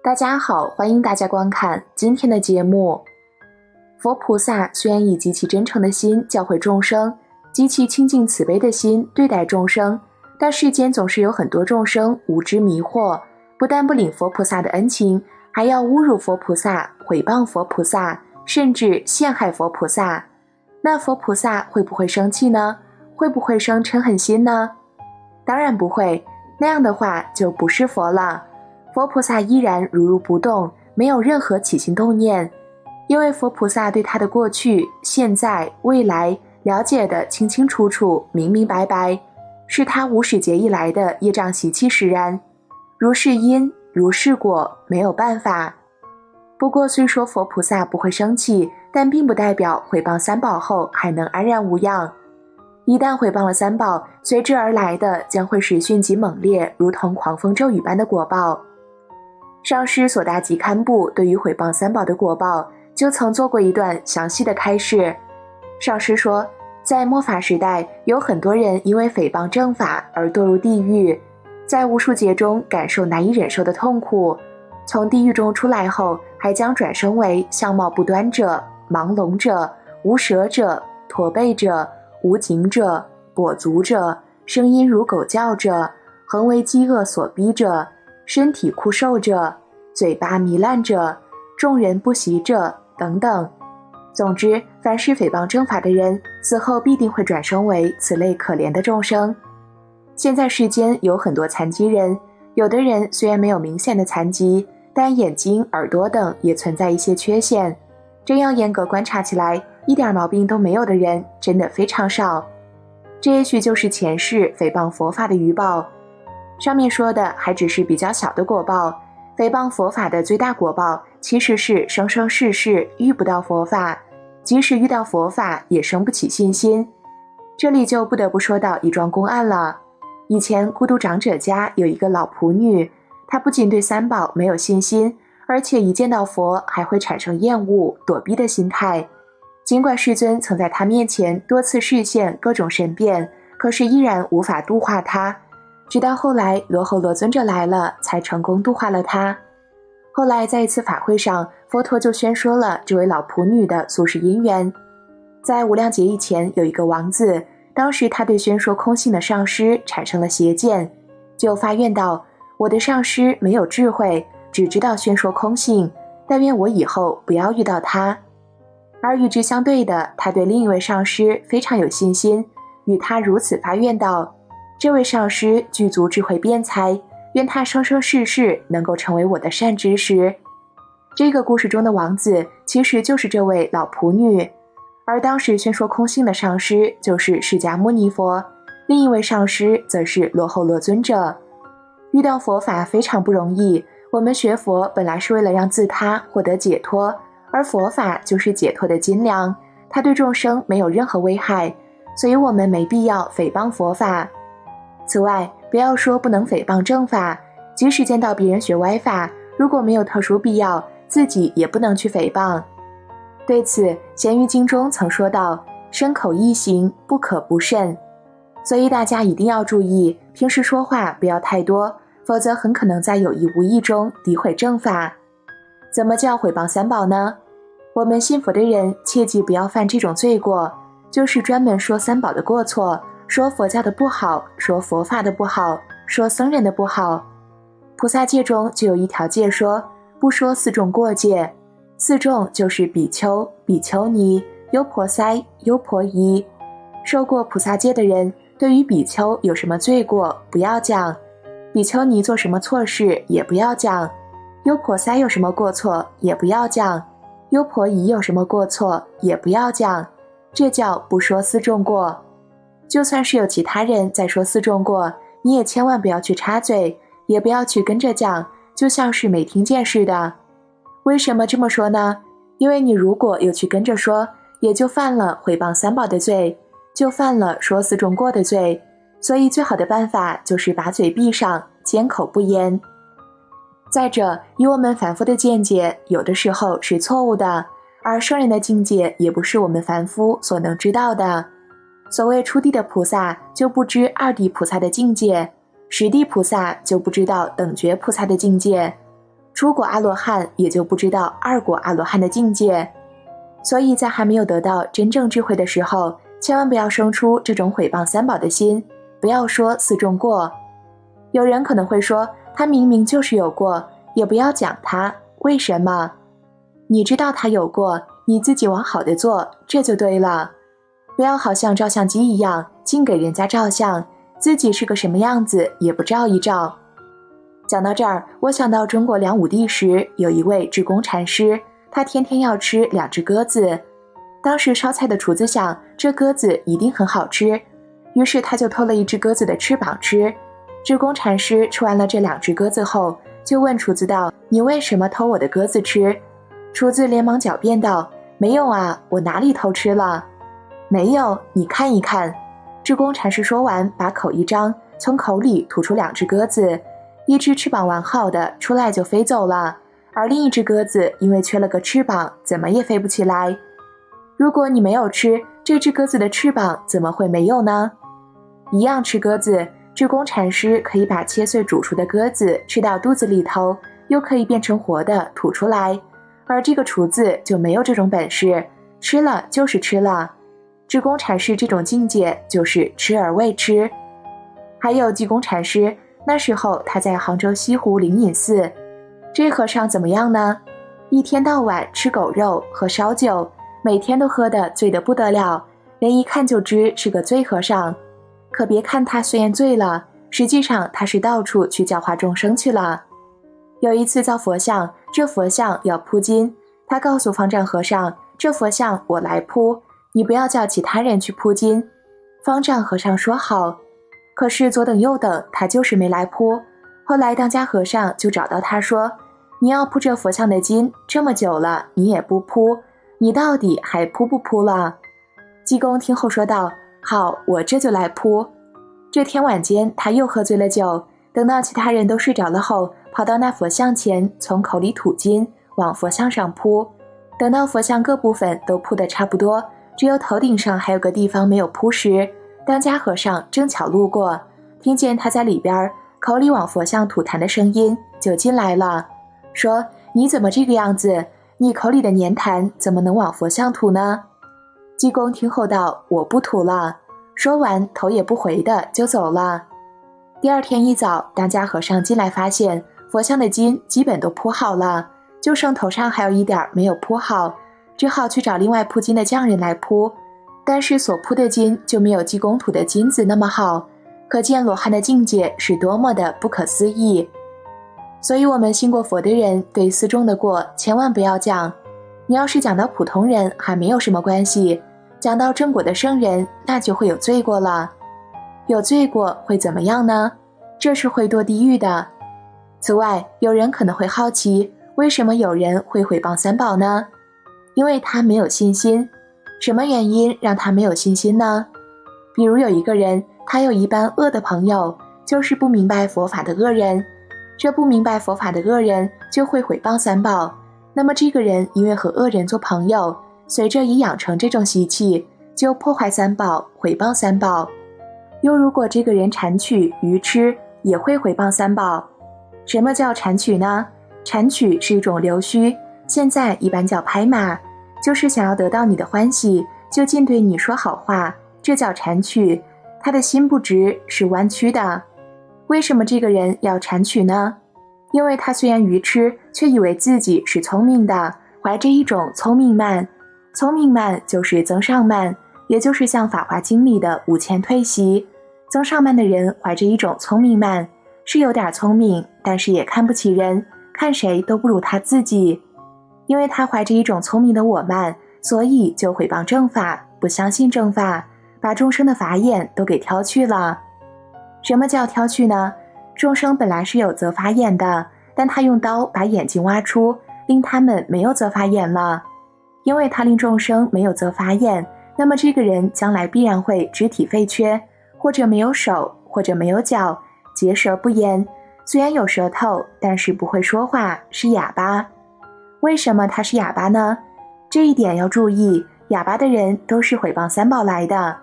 大家好，欢迎大家观看今天的节目。佛菩萨虽然以极其真诚的心教诲众生，极其清净慈悲的心对待众生，但世间总是有很多众生无知迷惑，不但不领佛菩萨的恩情，还要侮辱佛菩萨、毁谤佛菩萨，甚至陷害佛菩萨。那佛菩萨会不会生气呢？会不会生嗔恨心呢？当然不会，那样的话就不是佛了。佛菩萨依然如如不动，没有任何起心动念，因为佛菩萨对他的过去、现在、未来了解得清清楚楚、明明白白，是他无始劫以来的业障习气使然，如是因，如是果，没有办法。不过虽说佛菩萨不会生气，但并不代表毁谤三宝后还能安然无恙。一旦毁谤了三宝，随之而来的将会是迅疾猛烈，如同狂风骤雨般的果报。上师所大集堪布对于毁谤三宝的果报就曾做过一段详细的开示。上师说，在末法时代，有很多人因为诽谤正法而堕入地狱，在无数劫中感受难以忍受的痛苦，从地狱中出来后还将转生为相貌不端者、盲聋者、无舌者、驼背者、无颈者、跛足者、声音如狗叫者、横为饥饿所逼者、身体枯瘦者、嘴巴糜烂者、众人不习者等等。总之，凡是诽谤正法的人，死后必定会转生为此类可怜的众生。现在世间有很多残疾人，有的人虽然没有明显的残疾，但眼睛、耳朵等也存在一些缺陷。真要严格观察起来，一点毛病都没有的人真的非常少。这也许就是前世诽谤佛法的余报。上面说的还只是比较小的果报，诽谤佛法的最大果报其实是生生世世遇不到佛法，即使遇到佛法也生不起信心。这里就不得不说到一桩公案了。以前孤独长者家有一个老仆女，她不仅对三宝没有信心，而且一见到佛还会产生厌恶、躲避的心态。尽管世尊曾在她面前多次示现各种神变，可是依然无法度化她。直到后来罗睺罗尊者来了，才成功度化了他。后来在一次法会上，佛陀就宣说了这位老仆女的宿世因缘。在无量劫以前，有一个王子，当时他对宣说空性的上师产生了邪见，就发愿道：我的上师没有智慧，只知道宣说空性，但愿我以后不要遇到他。而与之相对的，他对另一位上师非常有信心，与他如此发愿道：这位上师具足智慧辩才，愿他生生世世能够成为我的善知识。这个故事中的王子其实就是这位老仆女，而当时宣说空性的上师就是释迦牟尼佛，另一位上师则是罗睺罗尊者。遇到佛法非常不容易，我们学佛本来是为了让自他获得解脱，而佛法就是解脱的金粮，它对众生没有任何危害，所以我们没必要诽谤佛法。此外，不要说不能诽谤正法，即使见到别人学歪法，如果没有特殊必要，自己也不能去诽谤。对此，咸鱼经中曾说到：身口意行，不可不慎。所以大家一定要注意，平时说话不要太多，否则很可能在有意无意中诋毁正法。怎么叫毁谤三宝呢？我们信佛的人切记不要犯这种罪过，就是专门说三宝的过错，说佛教的不好，说佛法的不好，说僧人的不好。菩萨戒中就有一条戒说，不说四众过戒。四众就是比丘、比丘尼、优婆塞、优婆夷。受过菩萨戒的人，对于比丘有什么罪过不要讲，比丘尼做什么错事也不要讲，优婆塞有什么过错也不要讲，优婆夷有什么过错也不要讲，这叫不说四众过。就算是有其他人在说四众过，你也千万不要去插嘴，也不要去跟着讲，就像是没听见似的。为什么这么说呢？因为你如果有去跟着说，也就犯了毁谤三宝的罪，就犯了说四众过的罪，所以最好的办法就是把嘴闭上，缄口不言。再者，以我们凡夫的见解，有的时候是错误的，而圣人的境界也不是我们凡夫所能知道的。所谓初地的菩萨就不知二地菩萨的境界，十地菩萨就不知道等觉菩萨的境界。初果阿罗汉也就不知道二果阿罗汉的境界。所以在还没有得到真正智慧的时候，千万不要生出这种毁谤三宝的心，不要说四重过。有人可能会说，他明明就是有过，也不要讲他，为什么？你知道他有过，你自己往好的做，这就对了。不要好像照相机一样，净给人家照相，自己是个什么样子也不照一照。讲到这儿，我想到中国梁武帝时有一位智公禅师，他天天要吃2只鸽子。当时烧菜的厨子想，这鸽子一定很好吃，于是他就偷了1只鸽子的翅膀吃。智公禅师吃完了这2只鸽子后，就问厨子道：“你为什么偷我的鸽子吃？”厨子连忙狡辩道：“没有啊，我哪里偷吃了？”“没有，你看一看。”智公禅师说完，把口一张，从口里吐出2只鸽子，1只翅膀完好的出来就飞走了，而另1只鸽子因为缺了个翅膀，怎么也飞不起来。如果你没有吃，这只鸽子的翅膀怎么会没有呢？一样吃鸽子，智公禅师可以把切碎煮熟的鸽子吃到肚子里头，又可以变成活的吐出来，而这个厨子就没有这种本事，吃了就是吃了。智公禅师这种境界就是吃而未吃。还有济公禅师，那时候他在杭州西湖灵隐寺，这和尚怎么样呢？一天到晚吃狗肉喝烧酒，每天都喝得醉得不得了，人一看就知是个醉和尚。可别看他虽然醉了，实际上他是到处去教化众生去了。有一次造佛像，这佛像要铺金，他告诉方丈和尚，这佛像我来铺，你不要叫其他人去铺金。方丈和尚说好，可是左等右等，他就是没来铺。后来当家和尚就找到他说，你要铺这佛像的金，这么久了你也不铺，你到底还铺不铺了？济公听后说道，好，我这就来铺。这天晚间他又喝醉了酒，等到其他人都睡着了后，跑到那佛像前，从口里吐金往佛像上铺。等到佛像各部分都铺得差不多，只有头顶上还有个地方没有铺时，当家和尚正巧路过，听见他在里边口里往佛像吐痰的声音，就进来了，说，你怎么这个样子？你口里的粘痰怎么能往佛像吐呢？济公听后道，我不吐了。说完头也不回的就走了。第二天一早，当家和尚进来发现佛像的金基本都铺好了，就剩头上还有一点没有铺好，只好去找另外铺金的匠人来铺，但是所铺的金就没有济公吐的金子那么好，可见罗汉的境界是多么的不可思议。所以我们信过佛的人对四众的过千万不要讲，你要是讲到普通人还没有什么关系，讲到正果的圣人，那就会有罪过了。有罪过会怎么样呢？这是会堕地狱的。此外，有人可能会好奇，为什么有人会毁谤三宝呢？因为他没有信心。什么原因让他没有信心呢？比如有一个人，他有一般恶的朋友，就是不明白佛法的恶人。这不明白佛法的恶人就会毁谤三宝，那么这个人因为和恶人做朋友，随着也养成这种习气，就破坏三宝，毁谤三宝。又如果这个人馋取愚痴，也会毁谤三宝。什么叫馋取呢？馋取是一种流虚，现在一般叫拍马，就是想要得到你的欢喜，就尽对你说好话，这叫馋取。他的心不直，是弯曲的。为什么这个人要馋取呢？因为他虽然愚痴，却以为自己是聪明的，怀着一种聪明慢。聪明慢就是增上慢，也就是像《法华经》里的无谦退息。增上慢的人怀着一种聪明慢，是有点聪明，但是也看不起人，看谁都不如他自己。因为他怀着一种聪明的我慢，所以就毁谤正法，不相信正法，把众生的法眼都给挑去了。什么叫挑去呢？众生本来是有择法眼的，但他用刀把眼睛挖出，令他们没有择法眼了。因为他令众生没有择法眼，那么这个人将来必然会肢体废缺，或者没有手，或者没有脚，结舌不言，虽然有舌头，但是不会说话，是哑巴。为什么他是哑巴呢？这一点要注意，哑巴的人都是毁谤三宝来的。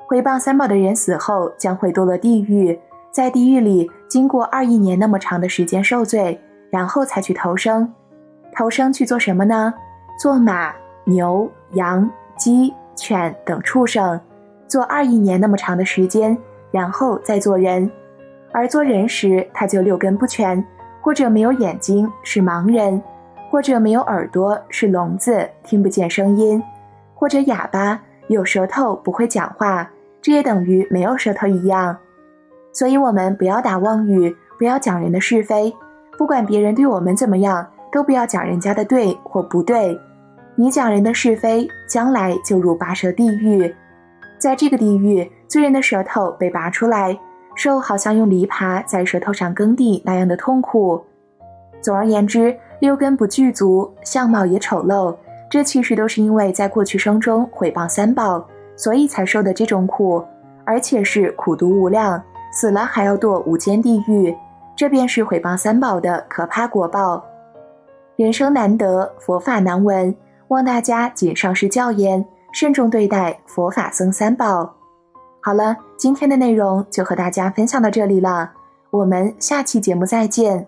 毁谤三宝的人死后将会堕落地狱，在地狱里经过2亿年那么长的时间受罪，然后才去投生。投生去做什么呢？做马、牛、羊、鸡、犬等畜生，做2亿年那么长的时间，然后再做人。而做人时，他就6根不全，或者没有眼睛，是盲人，或者没有耳朵，是聋子，听不见声音，或者哑巴，有舌头不会讲话，这也等于没有舌头一样。所以我们不要打妄语，不要讲人的是非，不管别人对我们怎么样，都不要讲人家的对或不对。你讲人的是非，将来就如拔舌地狱。在这个地狱，罪人的舌头被拔出来，受好像用篱笆在舌头上耕地那样的痛苦。总而言之，6根不具足，相貌也丑陋，这其实都是因为在过去生中毁谤三宝，所以才受的这种苦，而且是苦毒无量，死了还要堕无间地狱，这便是毁谤三宝的可怕果报。人生难得，佛法难闻，望大家谨上师教言，慎重对待佛法僧三宝。好了，今天的内容就和大家分享到这里了，我们下期节目再见。